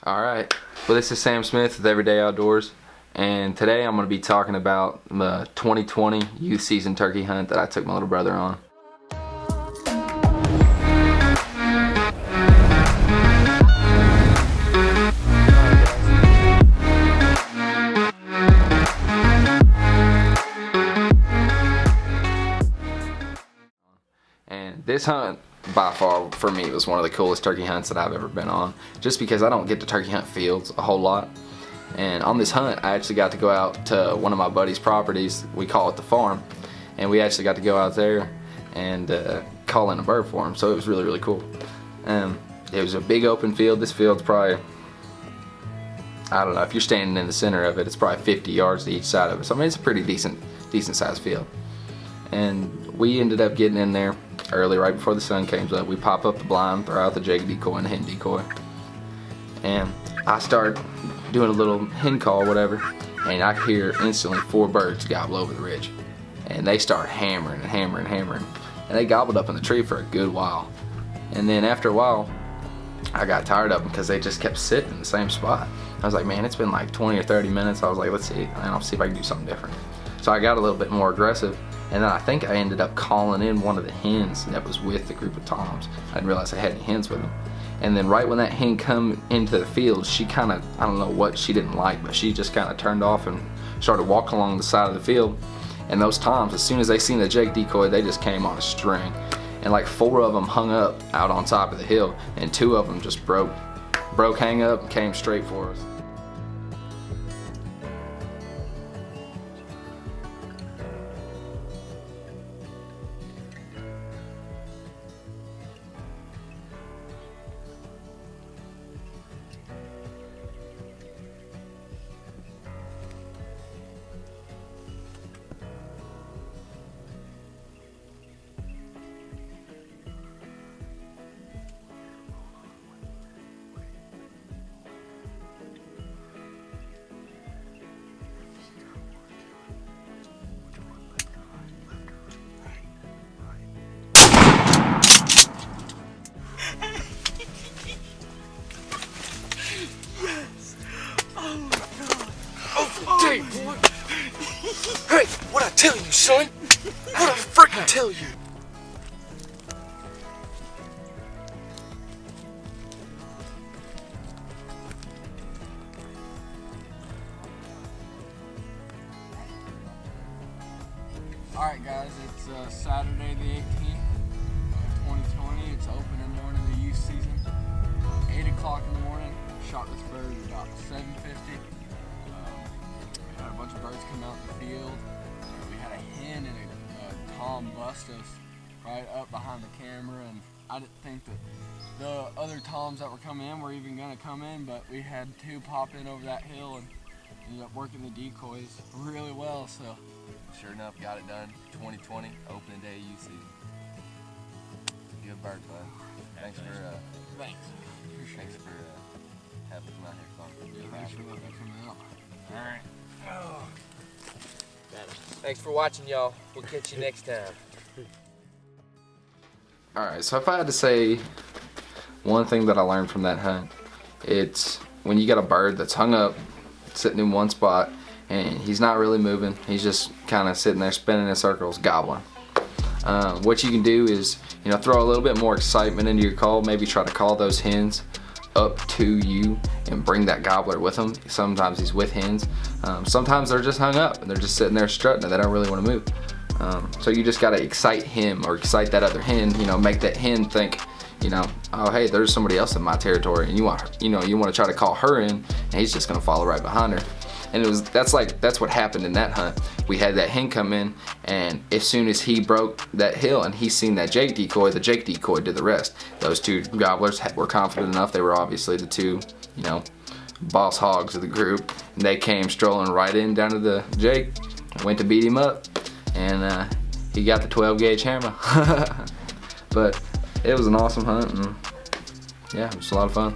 Alright, well this is Sam Smith with Everyday Outdoors, and today I'm going to be talking about the 2020 youth season turkey hunt that I took my little brother on. And this hunt, by far, for me, was one of the coolest turkey hunts that I've ever been on, just because I don't get to turkey hunt fields a whole lot. And on this hunt, I actually got to go out to one of my buddy's properties. We call it the farm, and we actually got to go out there and call in a bird for him, so it was really, really cool. It was a big open field. This field's probably, I don't know, if you're standing in the center of it, it's probably 50 yards to each side of it. So I mean, it's a pretty decent sized field. And we ended up getting in there early, right before the sun came up. We pop up the blind, throw out the jig decoy and the hen decoy, and I start doing a little hen call, whatever, and I hear instantly 4 birds gobble over the ridge, and they start hammering and hammering and hammering, and they gobbled up in the tree for a good while. And then after a while, I got tired of them because they just kept sitting in the same spot. I was like, man, it's been like 20 or 30 minutes. I was like, let's see, and I'll see if I can do something different. So I got a little bit more aggressive, and then I think I ended up calling in one of the hens that was with the group of toms. I didn't realize I had any hens with them. And then right when that hen come into the field, she kind of, I don't know what she didn't like, but she just kind of turned off and started walking along the side of the field. And those toms, as soon as they seen the jig decoy, they just came on a string. And like 4 of them hung up out on top of the hill, and 2 of them just broke hang up and came straight for us. Hey, boy! Hey, what'd I tell you, son? What'd I freaking tell you? Alright guys, it's Saturday the 18th of 2020. It's opening morning of the youth season. 8 o'clock in the morning. Shot this bird at about 7:50. We had a bunch of birds come out in the field. We had a hen and a tom bust us right up behind the camera, and I didn't think that the other toms that were coming in were even going to come in, but we had 2 pop in over that hill and ended up working the decoys really well. So sure enough, got it done. 2020, opening day of youth season. Good bird, bud. Thanks for having come out here, fun. yeah, thanks for letting me come out. Alright. Thanks for watching, y'all. We'll catch you next time. Alright, so if I had to say one thing that I learned from that hunt, it's when you got a bird that's hung up, sitting in one spot, and he's not really moving, he's just kind of sitting there spinning in circles, gobbling. What you can do is, throw a little bit more excitement into your call. Maybe try to call those hens up to you and bring that gobbler with them. Sometimes he's with hens. Sometimes they're just hung up and they're just sitting there strutting and they don't really want to move. So you just got to excite him or excite that other hen. Make that hen think, oh hey, there's somebody else in my territory, and you want to try to call her in, and he's just gonna follow right behind her. And that's what happened in that hunt. We had that hen come in, and as soon as he broke that hill and he seen that jig decoy, the jig decoy did the rest. Those 2 gobblers were confident enough. They were obviously the 2, boss hogs of the group. And they came strolling right in down to the jig, went to beat him up, and he got the 12 gauge hammer. But it was an awesome hunt, and yeah, it was a lot of fun.